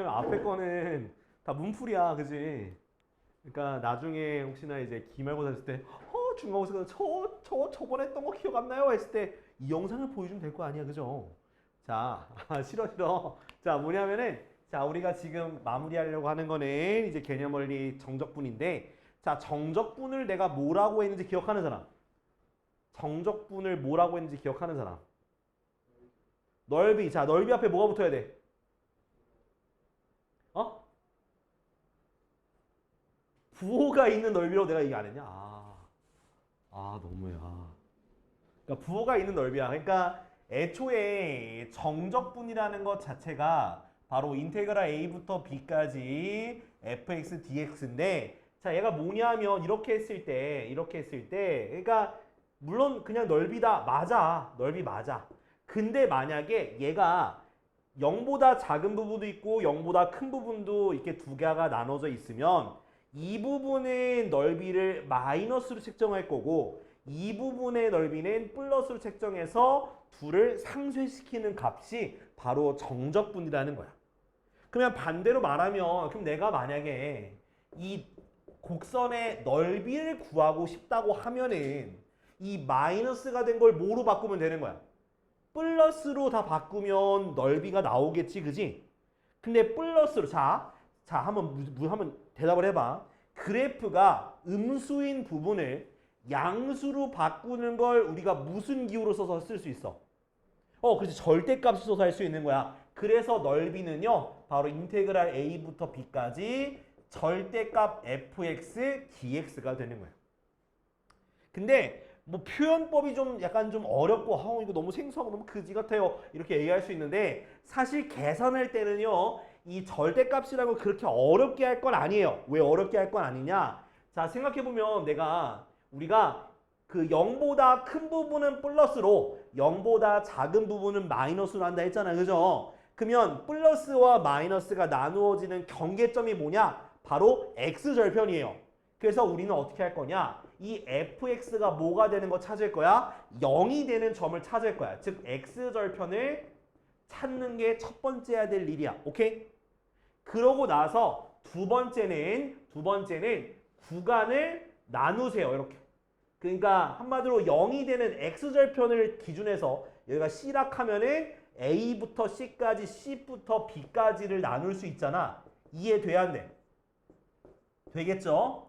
앞에 거는 다 문풀이야, 그지? 그러니까 나중에 혹시나 이제 기말고사 했을 때, 중간고사 저번에 했던 거 기억 안 나요? 했을 때 이 영상을 보여주면 될 거 아니야, 그죠? 자, 싫어. 자, 뭐냐면은, 자, 우리가 지금 마무리하려고 하는 거는 이제 개념 원리 정적분인데, 자, 정적분을 내가 뭐라고 했는지 기억하는 사람? 정적분을 뭐라고 했는지 기억하는 사람? 넓이. 자, 넓이 앞에 뭐가 붙어야 돼? 어? 부호가 있는 넓이라고 내가 얘기 안 했냐? 너무야. 그러니까 부호가 있는 넓이야. 그러니까 애초에 정적분이라는 것 자체가 바로 인테그랄 a부터 b까지 fx dx인데, 자, 얘가 뭐냐면 이렇게 했을 때 그러니까 물론 그냥 넓이다. 맞아. 넓이 맞아. 근데 만약에 얘가 0보다 작은 부분도 있고 0보다 큰 부분도 이렇게 두 개가 나눠져 있으면 이 부분의 넓이를 마이너스로 책정할 거고 이 부분의 넓이는 플러스로 책정해서 둘을 상쇄시키는 값이 바로 정적분이라는 거야. 그러면 반대로 말하면 그럼 내가 만약에 이 곡선의 넓이를 구하고 싶다고 하면은 이 마이너스가 된 걸 뭐로 바꾸면 되는 거야? 플러스로 다 바꾸면 넓이가 나오겠지, 그지? 근데 플러스로 한번 대답을 해봐. 그래프가 음수인 부분을 양수로 바꾸는 걸 우리가 무슨 기호로 써서 쓸 수 있어? 그렇지. 절대값을 써서 할 수 있는 거야. 그래서 넓이는요, 바로 인테그랄 a부터 b까지 절대값 fx dx가 되는 거야. 근데 뭐 표현법이 좀 약간 좀 어렵고 이거 너무 생소하고 너무 그지 같아요 이렇게 얘기할 수 있는데, 사실 계산할 때는요 이 절대값이라고 그렇게 어렵게 할 건 아니에요. 왜 어렵게 할 건 아니냐? 자, 생각해보면 우리가 그 0보다 큰 부분은 플러스로 0보다 작은 부분은 마이너스로 한다 했잖아요, 그죠? 그러면 플러스와 마이너스가 나누어지는 경계점이 뭐냐? 바로 x절편이에요. 그래서 우리는 어떻게 할 거냐? 이 fx가 뭐가 되는 거 찾을 거야? 0이 되는 점을 찾을 거야. 즉 x절편을 찾는 게 첫 번째 해야 될 일이야. 오케이? 그러고 나서 두 번째는 구간을 나누세요. 이렇게. 그러니까 한마디로 0이 되는 x절편을 기준해서 여기가 C락 하면은 A부터 C까지, C부터 B까지를 나눌 수 있잖아. 이해돼야 안 돼? 되겠죠?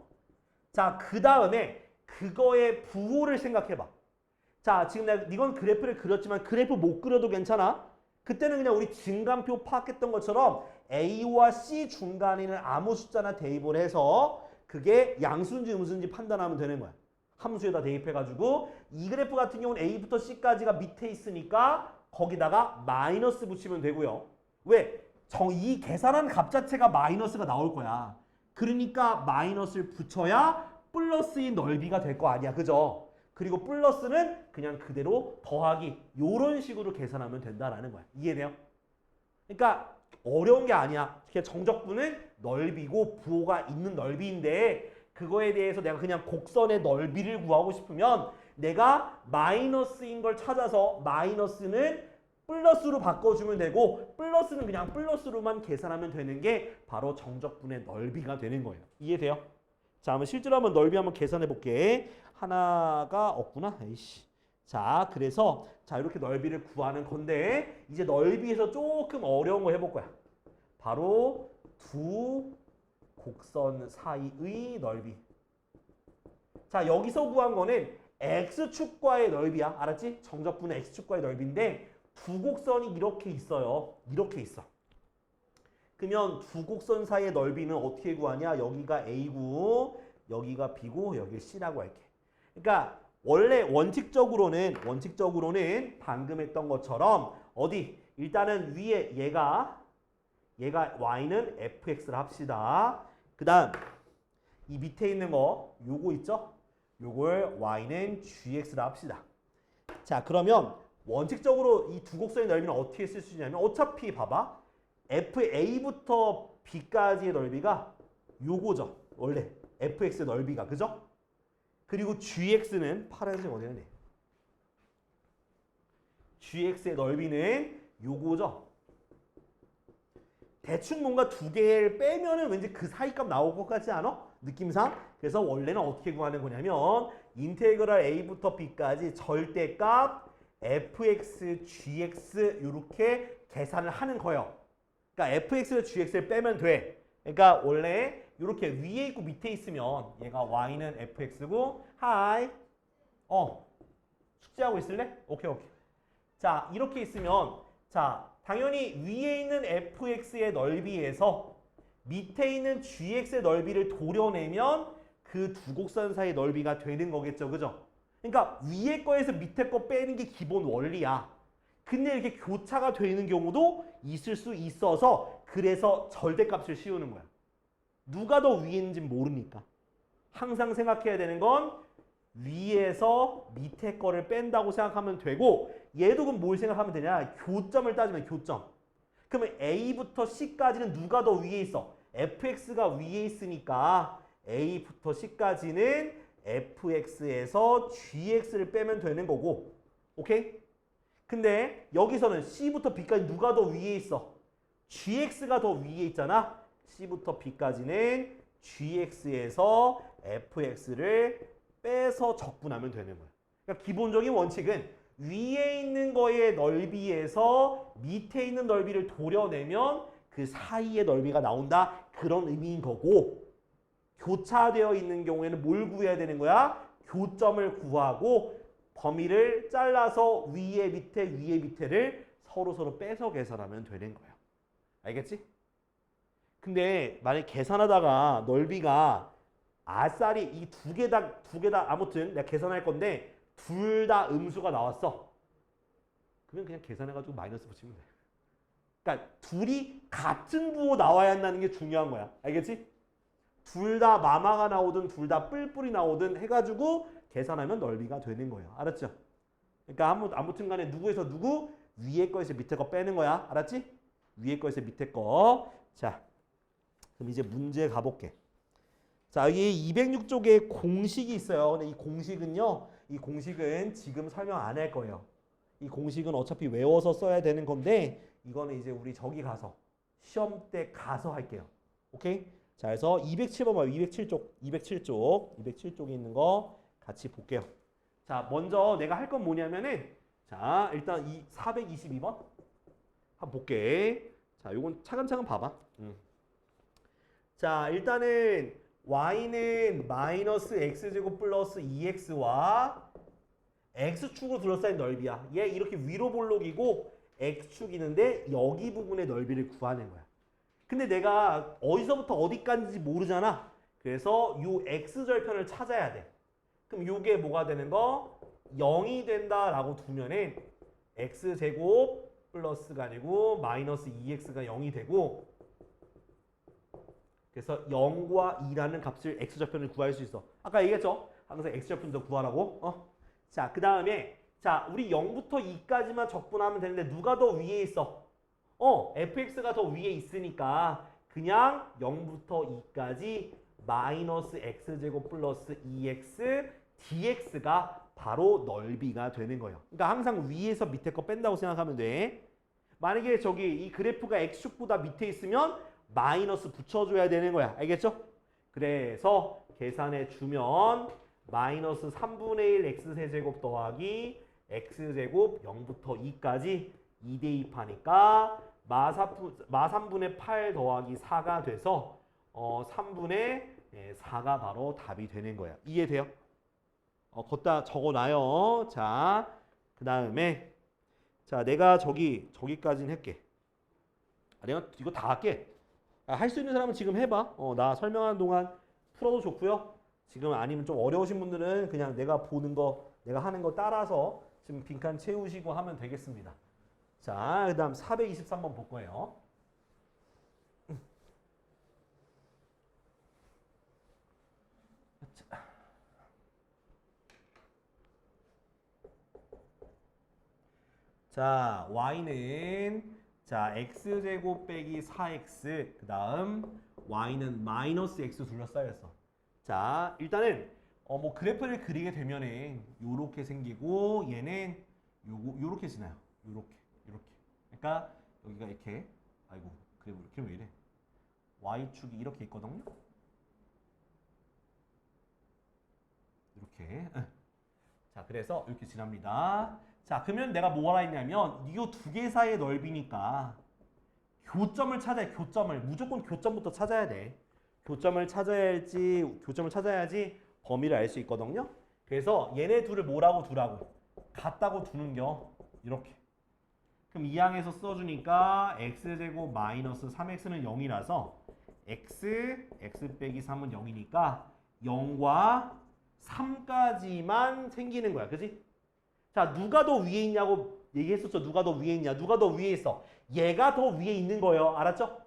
자, 그 다음에 그거의 부호를 생각해봐. 자, 지금 이건 그래프를 그렸지만 그래프 못 그려도 괜찮아. 그때는 그냥 우리 증간표 파악했던 것처럼 A와 C 중간에 있는 아무 숫자나 대입을 해서 그게 양수인지 음수인지 판단하면 되는 거야. 함수에다 대입해가지고 이 그래프 같은 경우는 A부터 C까지가 밑에 있으니까 거기다가 마이너스 붙이면 되고요. 왜? 이 계산한 값 자체가 마이너스가 나올 거야. 그러니까 마이너스를 붙여야 플러스인 넓이가 될 거 아니야. 그죠? 그리고 플러스는 그냥 그대로 더하기 요런 식으로 계산하면 된다라는 거야. 이해돼요? 그러니까 어려운 게 아니야. 특히 정적분은 넓이고 부호가 있는 넓이인데 그거에 대해서 내가 그냥 곡선의 넓이를 구하고 싶으면 내가 마이너스인 걸 찾아서 마이너스는 플러스로 바꿔주면 되고 플러스는 그냥 플러스로만 계산하면 되는 게 바로 정적분의 넓이가 되는 거예요. 이해돼요? 자, 한번 실제로 한번 넓이 한번 계산해 볼게. 하나가 없구나. 에이씨. 자, 그래서 이렇게 넓이를 구하는 건데 이제 넓이에서 조금 어려운 거 해볼 거야. 바로 두 곡선 사이의 넓이. 자, 여기서 구한 거는 x축과의 넓이야. 알았지? 정적분의 x축과의 넓이인데 두 곡선이 이렇게 있어요. 이렇게 있어. 그러면 두 곡선 사이의 넓이는 어떻게 구하냐? 여기가 A고 여기가 B고 여기 C라고 할게. 그러니까 원래 원칙적으로는 방금 했던 것처럼 일단은 위에 얘가 Y는 fx를 합시다. 그 다음 이 밑에 있는 거 요거 있죠? 요걸 Y는 gx를 합시다. 자, 그러면 원칙적으로 이 두 곡선의 넓이는 어떻게 쓸 수 있냐면 어차피 봐봐. FA부터 B까지의 넓이가 요거죠. 원래 fx의 넓이가. 그죠? 그리고 gx는 파란색 어디 갔네. gx의 넓이는 요거죠. 대충 뭔가 두 개를 빼면은 왠지 그 사이 값 나올 것 같지 않아? 느낌상? 그래서 원래는 어떻게 구하는 거냐면 인테그랄 a부터 b까지 절대값 fx, gx 이렇게 계산을 하는 거예요. 그러니까 fx를 gx를 빼면 돼. 그러니까 원래 이렇게 위에 있고 밑에 있으면 얘가 y는 fx고 하이 숙제하고 있을래? 오케이. 자 이렇게 있으면 자 당연히 위에 있는 fx의 넓이에서 밑에 있는 gx의 넓이를 도려내면 그 두 곡선 사이 넓이가 되는 거겠죠. 그죠? 그러니까 위에 거에서 밑에 거 빼는 게 기본 원리야. 근데 이렇게 교차가 되는 경우도 있을 수 있어서 그래서 절대값을 씌우는 거야. 누가 더 위에 있는지 모르니까. 항상 생각해야 되는 건 위에서 밑에 거를 뺀다고 생각하면 되고 얘도 그럼 뭘 생각하면 되냐? 교점을 따지면 교점. 그러면 A부터 C까지는 누가 더 위에 있어? fx가 위에 있으니까 A부터 C까지는 fx에서 gx를 빼면 되는 거고 오케이? 근데 여기서는 C부터 B까지 누가 더 위에 있어? gx가 더 위에 있잖아. C부터 B까지는 gx에서 fx를 빼서 적분하면 되는 거야. 그러니까 기본적인 원칙은 위에 있는 거의 넓이에서 밑에 있는 넓이를 도려내면 그 사이의 넓이가 나온다. 그런 의미인 거고 교차되어 있는 경우에는 뭘 구해야 되는 거야? 교점을 구하고 범위를 잘라서 위에 밑에를 서로 빼서 계산하면 되는 거예요. 알겠지? 근데 만약 계산하다가 넓이가 아싸리 이 두 개 다 아무튼 내가 계산할 건데 둘 다 음수가 나왔어. 그러면 그냥 계산해가지고 마이너스 붙이면 돼. 그러니까 둘이 같은 부호 나와야 한다는 게 중요한 거야. 알겠지? 둘 다 마마가 나오든 둘 다 뿔뿔이 나오든 해가지고 계산하면 넓이가 되는 거예요. 알았죠? 그러니까 아무튼 간에 누구에서 누구? 위에 거에서 밑에 거 빼는 거야. 알았지? 위에 거에서 밑에 거. 자, 그럼 이제 문제 가볼게. 자, 여기 206쪽에 공식이 있어요. 근데 이 공식은 지금 설명 안 할 거예요. 이 공식은 어차피 외워서 써야 되는 건데 이거는 이제 우리 저기 가서 시험 때 가서 할게요. 오케이? 자, 그래서 207번 봐. 207쪽에 있는 거 같이 볼게요. 자, 먼저 내가 할 건 뭐냐면은 자, 일단 이 422번 한번 볼게. 자, 요건 차근차근 봐봐. 자, 일단은 y는 마이너스 x제곱 플러스 2x와 x축으로 둘러싸인 넓이야. 얘 이렇게 위로 볼록이고 x축이는데 여기 부분의 넓이를 구하는 거야. 근데 내가 어디서부터 어디까지인지 모르잖아. 그래서 요 x절편을 찾아야 돼. 그럼 요게 뭐가 되는 거? 0이 된다라고 두면은 x제곱 플러스가 아니고 마이너스 2x가 0이 되고 그래서 0과 2라는 값을 x절편을 구할 수 있어. 아까 얘기했죠? 항상 x절편도 구하라고. 자, 그 다음에 자, 우리 0부터 2까지만 적분하면 되는데 누가 더 위에 있어? fx가 더 위에 있으니까 그냥 0부터 2까지 마이너스 x제곱 플러스 2x dx가 바로 넓이가 되는 거예요. 그러니까 항상 위에서 밑에 거 뺀다고 생각하면 돼. 만약에 저기 이 그래프가 x축보다 밑에 있으면 마이너스 붙여줘야 되는 거야. 알겠죠? 그래서 계산해 주면 마이너스 3분의 1 x세제곱 더하기 x제곱 0부터 2까지 2 대입하니까 마 3분의 8 더하기 4가 돼서 3분의 4가 바로 답이 되는 거야. 이해돼요? 걷다 적어놔요. 자, 그 다음에 자, 내가 저기까지는 할게. 내가 이거 다 할게. 할 수 있는 사람은 지금 해봐. 나 설명하는 동안 풀어도 좋고요. 지금 아니면 좀 어려우신 분들은 그냥 내가 보는 거, 내가 하는 거 따라서 지금 빈칸 채우시고 하면 되겠습니다. 자, 그 다음 423번 볼 거예요. 자, y는 자, x제곱 빼기 4x 그 다음 y는 마이너스 x 둘러싸였어. 자, 일단은 뭐 그래프를 그리게 되면은 요렇게 생기고 얘는 요렇게 지나요. 요렇게. 그러니까 여기가 이렇게 아이고 그래프 왜 이래? y축이 이렇게 있거든요. 이렇게. 자, 그래서 이렇게 지납니다. 자, 그러면 내가 뭐라 했냐면 이 두 개 사이의 넓이니까 교점을 찾아야 교점을 무조건 교점부터 찾아야 돼. 교점을 찾아야지 범위를 알 수 있거든요. 그래서 얘네 둘을 뭐라고 두라고? 같다고 두는겨. 이렇게. 그럼 이 항에서 써주니까 x제곱 마이너스 3x는 0이라서 x 빼기 3은 0이니까 0과 3까지만 생기는 거야. 그지? 자, 누가 더 위에 있냐고 얘기했었죠. 누가 더 위에 있냐. 누가 더 위에 있어. 얘가 더 위에 있는 거예요. 알았죠?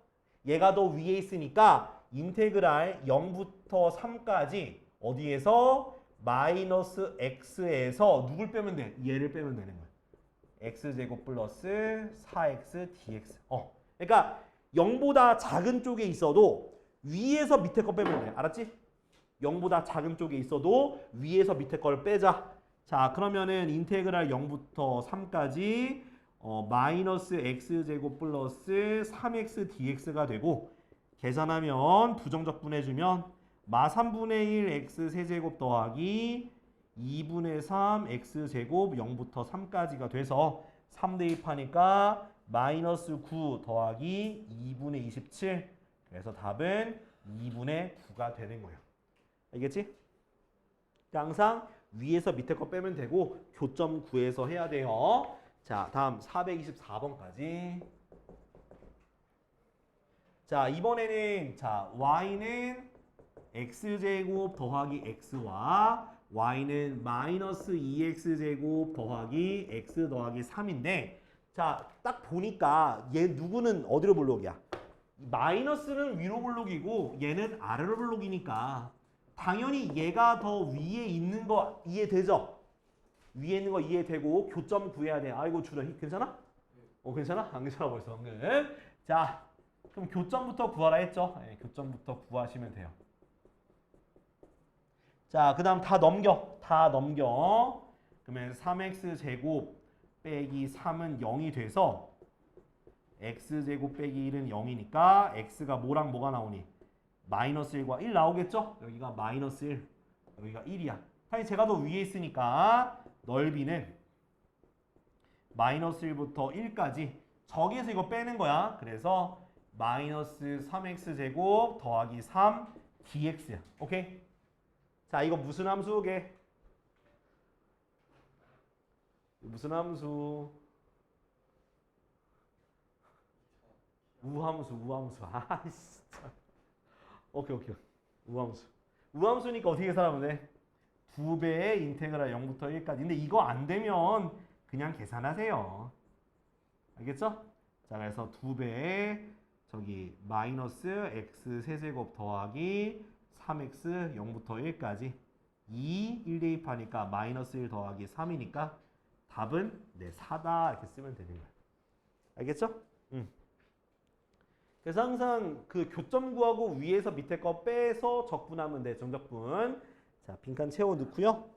얘가 더 위에 있으니까 인테그랄 0부터 3까지 어디에서 마이너스 x에서 누굴 빼면 돼? 얘를 빼면 되는 거야. x제곱 플러스 4x dx. 그러니까 0보다 작은 쪽에 있어도 위에서 밑에 거 빼면 돼. 알았지? 0보다 작은 쪽에 있어도 위에서 밑에 걸 빼자. 자, 그러면은 인테그랄 0부터 3까지 마이너스 x제곱 플러스 3x dx가 되고 계산하면 부정적분해주면 마 3분의 1 x 세제곱 더하기 2분의 3 x제곱 0부터 3까지가 돼서 3 대입하니까 마이너스 9 더하기 2분의 27. 그래서 답은 2분의 9가 되는 거예요. 알겠지? 항상 위에서 밑에 거 빼면 되고 교점 구해서 해야 돼요. 자, 다음 424번까지. 자, 이번에는 자, y는 x제곱 더하기 x와 y는 마이너스 2x제곱 더하기 x 더하기 3인데 자, 딱 보니까 얘 누구는 어디로 볼록이야? 마이너스는 위로 볼록이고 얘는 아래로 볼록이니까 당연히 얘가 더 위에 있는 거 이해되죠? 위에 있는 거 이해되고 교점 구해야 돼. 아이고 주라 괜찮아? 괜찮아? 안 괜찮아 벌써. 자, 그럼 교점부터 구하라 했죠? 네, 교점부터 구하시면 돼요. 자, 그 다음 다 넘겨. 그러면 3x 제곱 빼기 3은 0이 돼서 x 제곱 빼기 1은 0이니까 x가 뭐랑 뭐가 나오니? 마이너스 1과 1 나오겠죠? 여기가 마이너스 1, 여기가 1이야. 사실 제가 더 위에 있으니까 넓이는 마이너스 1부터 1까지 저기에서 이거 빼는 거야. 그래서 마이너스 3x 제곱 더하기 3 dx야. 오케이? 자, 이거 무슨 함수게? 무슨 함수? 우함수. 아, 진짜. 오케이. 우함수. 우함수니까 어떻게 계산하면 돼? 2배의 인테그랄 0부터 1까지. 근데 이거 안 되면 그냥 계산하세요. 알겠죠? 자, 그래서 2배의 저기 마이너스 x 세제곱 더하기 3x 0부터 1까지 1 대입하니까 마이너스 1 더하기 3이니까 답은 4다 이렇게 쓰면 되는 거야. 알겠죠? 그래서 항상 그 교점 구하고 위에서 밑에 거 빼서 적분하면 돼. 정적분. 자, 빈칸 채워 넣고요.